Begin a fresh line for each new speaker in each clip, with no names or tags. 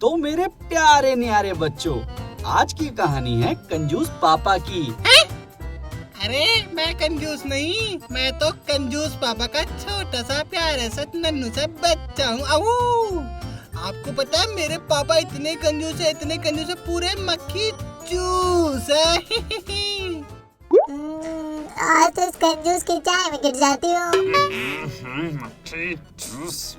तो मेरे प्यारे न्यारे बच्चों, आज की कहानी है कंजूस पापा की।
अरे मैं कंजूस नहीं, मैं तो कंजूस पापा का छोटा सा प्यारा सा नन्नू सा बच्चा हूँ। आओ, आपको पता है मेरे पापा इतने कंजूस है, पूरे मक्खी चूस है।
आज तो इस कंजूस की चाय में गिर जाती हूँ।
मक्खी चूस।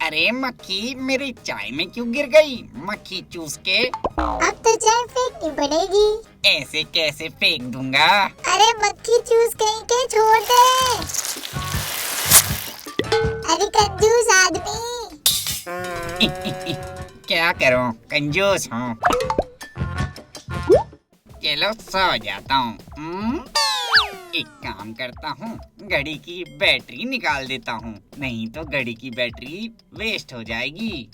अरे मक्खी मेरी चाय में क्यों गिर गई? मक्खी चूस के
अब तो चाय फेंकनी पड़ेगी।
ऐसे कैसे फेंक दूंगा?
अरे मक्खी चूस कहीं के छोड़ दे। अरे कंजूस आदमी।
क्या करूं, कंजूस हूँ। चलो सो जाता हूँ। एक काम करता हूँ, घड़ी की बैटरी निकाल देता हूँ, नहीं तो घड़ी की बैटरी वेस्ट हो जाएगी।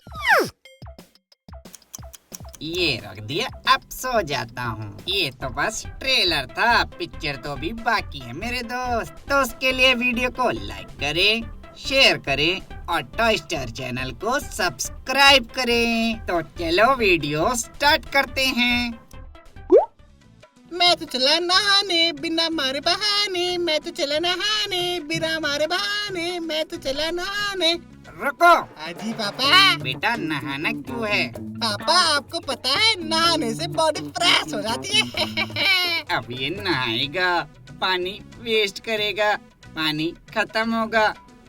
ये रख दिया, अब सो जाता हूँ। ये तो बस ट्रेलर था, पिक्चर तो भी बाकी है मेरे दोस्त। तो उसके लिए वीडियो को लाइक करें, शेयर करें और टॉय स्टार चैनल को सब्सक्राइब करें। तो चलो वीडियो स्टार्ट करते हैं।
मैं तो चला नहाने बिना मारे बहाने, मैं तो चला नहाने बिना मारे बहाने, मैं तो चला नहाने।
रुको।
अजी पापा।
बेटा नहाना क्यों है?
पापा आपको पता है नहाने से बॉडी फ्रेश हो जाती है।
अब ये नहाएगा, पानी वेस्ट करेगा, पानी खत्म होगा,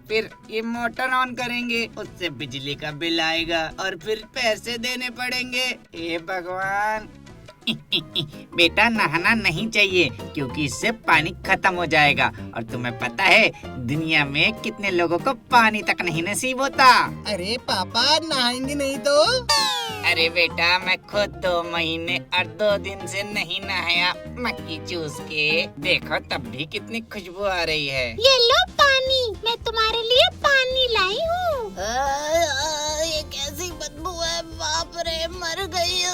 फिर ये मोटर ऑन करेंगे, उससे बिजली का बिल आएगा और फिर पैसे देने पड़ेंगे। हे भगवान। बेटा नहाना नहीं चाहिए क्योंकि इससे पानी खत्म हो जाएगा, और तुम्हें पता है दुनिया में कितने लोगों को पानी तक नहीं नसीब होता।
अरे पापा नहाएंगे नहीं तो?
अरे बेटा मैं खुद 2 महीने और 2 दिन से नहीं नहाया मक्खी चूस के। देखो तब भी कितनी खुशबू आ रही है।
ये लो पानी, मैं तुम्हारे लिए पानी लाई हूँ।
ये कैसी बदबू है, बाप रे मर गई।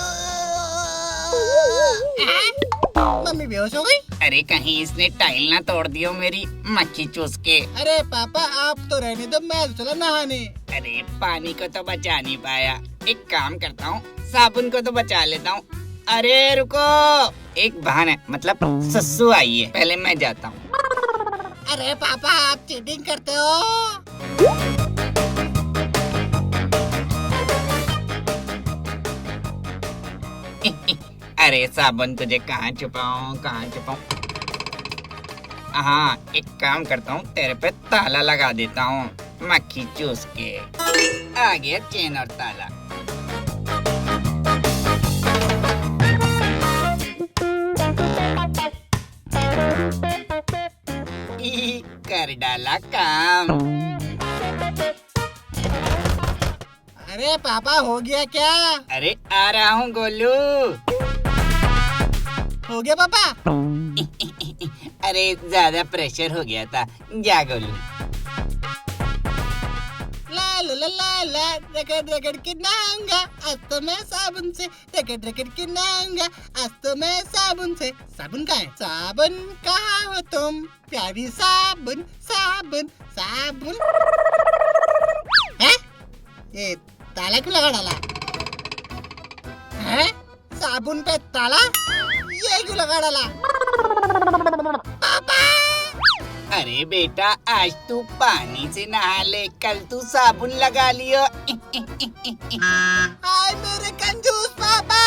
मम्मी बेहोश हो गई।
अरे कहीं इसने टाइल ना तोड़ दियो मेरी मक्खी चूस के।
अरे पापा आप तो रहने दो, मैं तो चला नहाने।
अरे पानी को तो बचा नहीं पाया, एक काम करता हूँ साबुन को तो बचा लेता हूँ। अरे रुको, एक बहाना मतलब सस्सू आई है, पहले मैं जाता हूँ।
अरे पापा आप चीटिंग करते हो।
अरे साबुन तुझे कहाँ छुपाऊं? हाँ एक काम करता हूँ, तेरे पे ताला लगा देता हूँ मक्खी चूस के। आ गया चेन और ताला। कर डाला काम।
अरे पापा हो गया क्या?
अरे आ रहा हूँ गोलू।
हो गया पापा?
अरे ज्यादा प्रेशर हो गया था, जा गोलू।
ला ला ला ला ला, रगड़ के नहाऊंगा आज तो मैं साबुन से, रगड़ के नहाऊंगा आज तो मैं साबुन से। साबुन कहाँ है? साबुन कहाँ हो तुम प्यारी साबुन, साबुन साबुन। हैं? ये ताला क्यों लगा डाला है? साबुन पे ताला ये क्यों लगा डाला? पापा!
अरे बेटा आज तू पानी से नहा ले, कल तू साबुन लगा लियो।
हाय मेरे कंजूस पापा!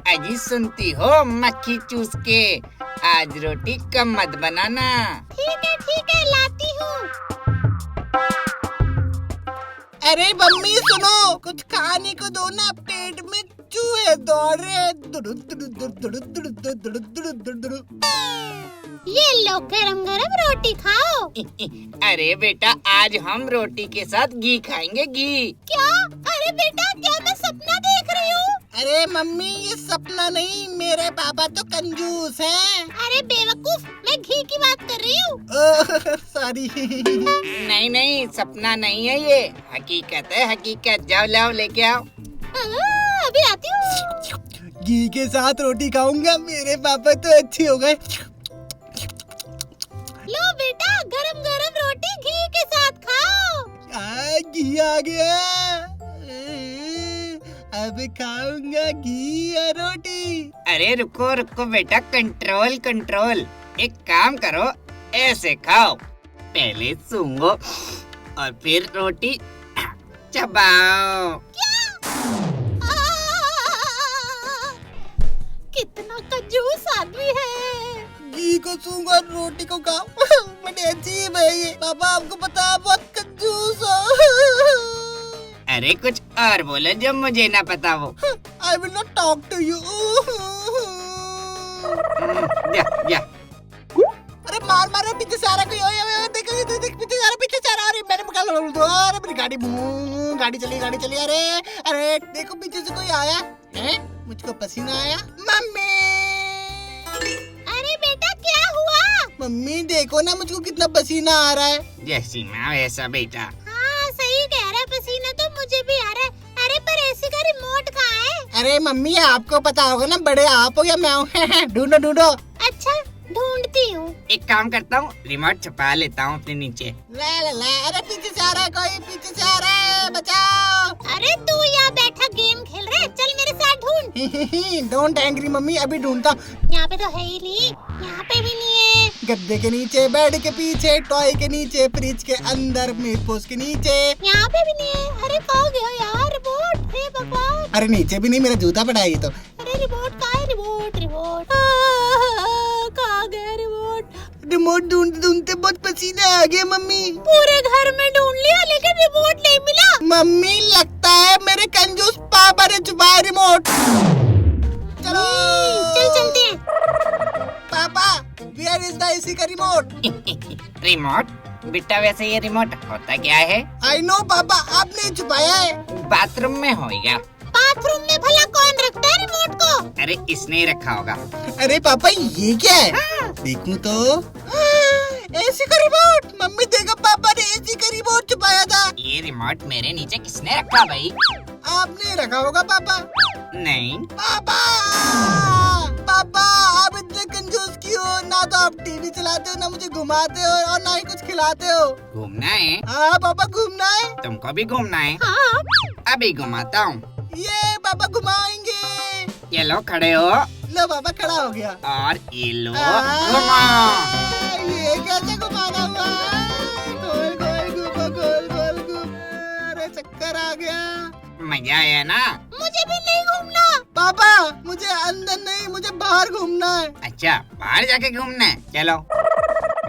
अजी सुनती हो मक्खी चूस के, आज रोटी कम मत बनाना।
ठीक है लाती हूँ।
अरे मम्मी सुनो, कुछ खाने को दो ना, पेट में चूहे दौड़ रहे।
ये लो गरम गरम रोटी खाओ।
अरे बेटा आज हम रोटी के साथ घी खाएंगे, घी।
क्या? अरे बेटा क्या मैं सपना देख रही हूँ?
अरे मम्मी ये सपना नहीं, मेरे पापा तो कंजूस हैं।
अरे बेवकूफ, मैं घी की बात कर रही हूँ।
सॉरी।
नहीं सपना नहीं है ये, हकीकत है हकीकत। जाओ लाओ लेके आओ।
अभी आती हूँ।
घी के साथ रोटी खाऊंगा, मेरे पापा तो अच्छे हो गए।
लो बेटा गरम गरम रोटी
आ गया। अब खाऊंगा घी और रोटी।
अरे रुको रुको बेटा, कंट्रोल कंट्रोल। एक काम करो, ऐसे खाओ, पहले सूंघो और फिर रोटी चबाओ।
कितना कंजूस आदमी है।
घी को सूंघो और रोटी को खाओ। बड़े अजीब है ये। पापा आपको पता है बहुत कंजूस हो।
अरे कुछ और बोलो जो मुझे ना पता हो।
I will not talk to you.
जा जा।
अरे मार मारो पीछे से आ रहा कोई। ओए देखो ये देख पीछे जा रहा, पीछे से आ रहा। अरे मैंने पकड़ दो। अरे मेरी गाड़ी चली। अरे देखो पीछे से कोई आया है। मुझको पसीना आया। मम्मी
अरे बेटा क्या हुआ?
मम्मी देखो ना मुझको कितना पसीना आ रहा है।
जैसी माँ वैसा बेटा।
हाँ सही कह रहा है, पसीना तो मुझे भी आ रहा है। अरे पर एसी का रिमोट कहाँ है?
अरे मम्मी आपको पता होगा ना, बड़े आप हो या मैं हूँ। ढूंढो।
अच्छा ढूंढती हूँ।
एक काम करता हूँ, रिमोट छुपा लेता हूँ अपने नीचे।
ला। अरे पीछे से आ रहा है कोई, पीछे से आ रहा है, बचाओ।
अरे तू यहाँ बैठा गेम खेल रहा है, चल मेरे साथ ढूंढ।
डोंट एंग्री मम्मी, अभी ढूंढता हूँ।
यहाँ पे तो है ही नहीं, यहाँ पे भी नहीं है।
गद्दे के नीचे, बेड के पीछे, टॉय के नीचे, फ्रिज के अंदर, मेज के नीचे।
यहाँ पे भी नहीं है। अरे कहाँ गया यार रिमोट? हे भगवान।
अरे नीचे भी नहीं, मेरा जूता पड़ा है ये तो।
अरे रिमोट कहाँ है? रिमोट कहाँ गया रिमोट?
रिमोट ढूंढते बहुत पसीना आ गया मम्मी।
पूरे घर में ढूंढ लिया लेकिन रिमोट नहीं मिला।
मम्मी लगता है मेरे कंजूस पापा ने छुपाया रिमोट। चलो
चलते हैं।
पापा, वेयर इज द एसी का रिमोट?
रिमोट बेटा, वैसे ये रिमोट होता क्या है?
आई नो पापा, आपने छुपाया है।
बाथरूम में होगा।
बाथरूम में भला कौन रखता है रिमोट को?
अरे इसने ही रखा होगा।
अरे पापा ये क्या है? देखूं तो एसी का रिमोट। मम्मी देखो पापा ने एसी का रिमोट छुपाया था।
ये रिमोट मेरे नीचे किसने रखा भाई?
आपने रखा होगा पापा।
नहीं।
पापा आप इतने कंजूस क्यों हो? ना तो आप टीवी चलाते हो, ना मुझे घुमाते हो और ना ही कुछ खिलाते हो।
घूमना है?
हाँ पापा घूमना है।
तुमको भी घूमना है?
हाँ।
अभी घुमाता हूँ।
ये पापा घुमाएंगे।
ये लो खड़े हो।
लो पापा खड़ा हो गया।
और ये लो
आ,
घुमाओ।
ये कैसे घुमाना हुआ? गोल घूम। अरे चक्कर आ गया।
मजा आया ना?
मुझे भी नहीं घूमना।
पापा मुझे अंदर नहीं, मुझे बाहर घूमना है।
अच्छा बाहर जाके घूमना है, चलो।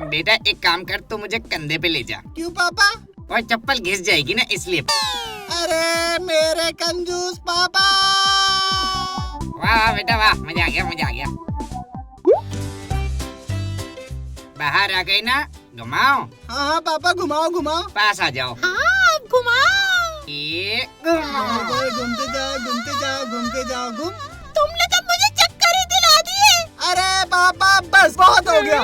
बेटा एक काम कर, तू मुझे कंधे पे ले जा।
क्यों पापा?
और चप्पल घिस जाएगी ना इसलिए।
अरे मेरे कंजूस पापा।
वाह बेटा वाह, मजा आ गया। बाहर आ गई ना? घुमाओ।
हाँ पापा घुमाओ।
पास आ जाओ।
हाँ घुमाओ।
ये घुमाओ।
घूमते जाओ।
तुमने तो मुझे चक्कर ही दिला दिए।
अरे पापा बस बहुत हो गया,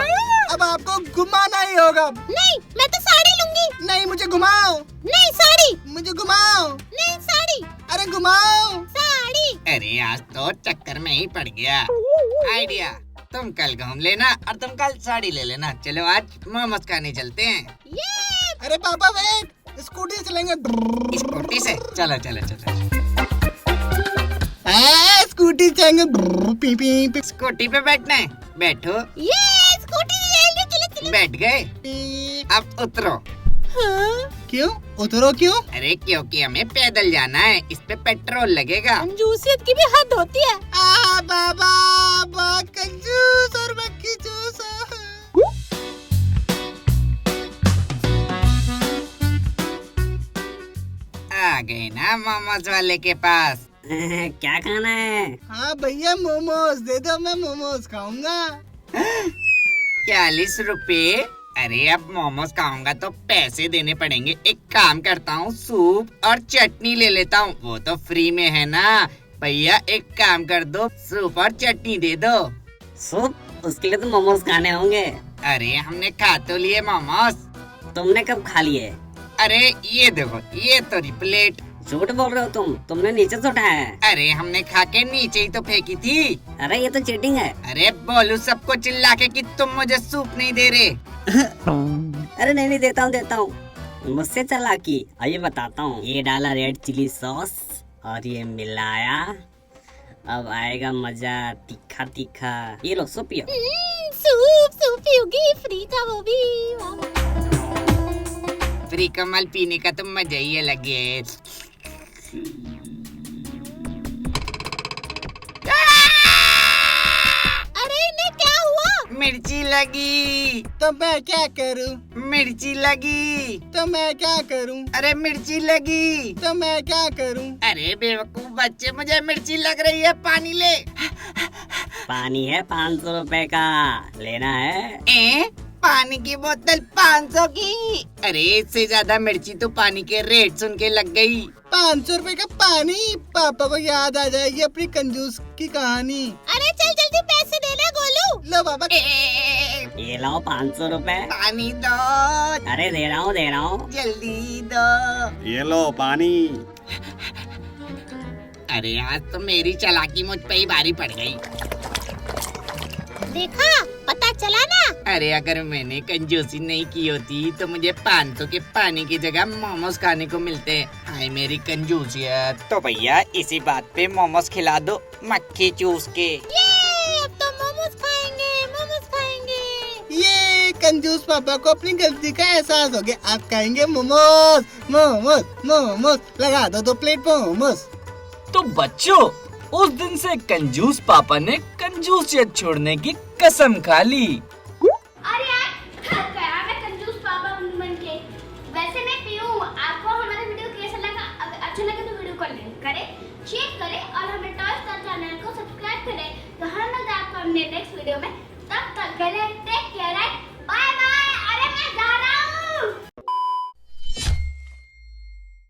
अब आपको घुमाना ही होगा।
नहीं मैं तो साड़ी लूंगी।
नहीं मुझे घुमाओ।
नहीं साड़ी।
मुझे घुमाओ।
नहीं साड़ी।
अरे घुमाओ।
साड़ी।
अरे आज तो चक्कर में ही पड़ गया। आइडिया, तुम कल घूम लेना और तुम कल साड़ी ले लेना। चलो आज मोमोज खाने चलते हैं।
ये
अरे पापा वेट, स्कूटी से चलेंगे।
स्कूटी से? चलो।
स्कूटी से चलेंगे। पी।
स्कूटी पे बैठना है? बैठो।
ये स्कूटी से जाएंगे। चलो।
बैठ गए, अब उतरो।
हाँ?
क्यों उतरो क्यों?
अरे क्योंकि हमें पैदल जाना है, इस पे पेट्रोल लगेगा।
कंजूसियत की भी हद होती है।
बाबा बहुत कंजूस और मक्खी जूस।
आ गए ना मोमोज वाले के पास।
क्या खाना है?
हाँ भैया मोमोज दे दो, मैं मोमोज खाऊंगा।
40 रुपए? अरे अब मोमोज खाऊंगा तो पैसे देने पड़ेंगे। एक काम करता हूँ, सूप और चटनी ले लेता हूँ, वो तो फ्री में है ना। भैया एक काम कर दो, सूप और चटनी दे दो।
सूप? उसके लिए तो मोमोज खाने होंगे।
अरे हमने खा तो लिए मोमोज।
तुमने कब खा लिए?
अरे ये देखो, ये तो प्लेट।
झूठ बोल रहे हो तुमने नीचे से उठाया है।
अरे हमने खा के नीचे ही तो फेंकी थी।
अरे ये तो चीटिंग है।
अरे बोलू सबको चिल्ला के कि तुम मुझे सूप नहीं दे रहे।
अरे नहीं देता हूँ। मुझसे चालाकी, आइए बताता हूँ। ये डाला रेड चिली सॉस और ये मिलाया, अब आएगा मजा तीखा तीखा। ये लो सूप पियो।
सूप पियोगी, फ्री का वो भी।
फ्री का माल पीने का तो मजा ही अलग है।
अरे इन्हें क्या हुआ?
मिर्ची लगी।
तो मैं क्या करूं?
मिर्ची लगी।
तो मैं क्या करूं?
अरे मिर्ची लगी।
तो मैं क्या करूं?
अरे बेवकूफ बच्चे, मुझे मिर्ची लग रही है, पानी ले।
पानी है 500 रुपए का, लेना है?
पानी की बोतल 500 की? अरे इससे ज्यादा मिर्ची तो पानी के रेट सुन के लग गई।
500 रुपए का पानी? पापा को याद आ जाएगी अपनी कंजूस की कहानी।
अरे चल जल्दी पैसे देना गोलू।
लो पापा।
ये लाओ 500 रुपए।
पानी दो।
अरे दे रहा हूँ।
जल्दी दो।
ये लो पानी।
अरे आज तो मेरी चालाकी मुझ पे ही भारी पड़ गई।
देखा, पता चला ना।
अरे अगर मैंने कंजूसी नहीं की होती तो मुझे 500 के पानी की जगह मोमोज खाने को मिलते। हाय मेरी कंजूसियत। तो भैया इसी बात पे मोमोज खिला दो, मक्खी चूस के।
ये अब तो मोमोज खाएंगे।
ये कंजूस पापा को अपनी गलती का एहसास हो गया। आप खाएंगे मोमोज। मोमोज मोमोज लगा दो 2 प्लेट मोमोज।
तो बच्चों, उस दिन से कंजूस पापा ने कंजूसियत छोड़ने की कसम खा ली।
अरे यार, थक गया मैं कंजूस पापा बन के। वैसे मैं पीयूं। आपको हमारा वीडियो कैसा लगा? अगर अच्छा लगा तो वीडियो को लाइक करें, शेयर करें और हमें टॉय स्टार चैनल को सब्सक्राइब करें। तो हम मिलते हैं आपको अपने नेक्स्ट वीडियो में। तब तक के लिए टेक केयर।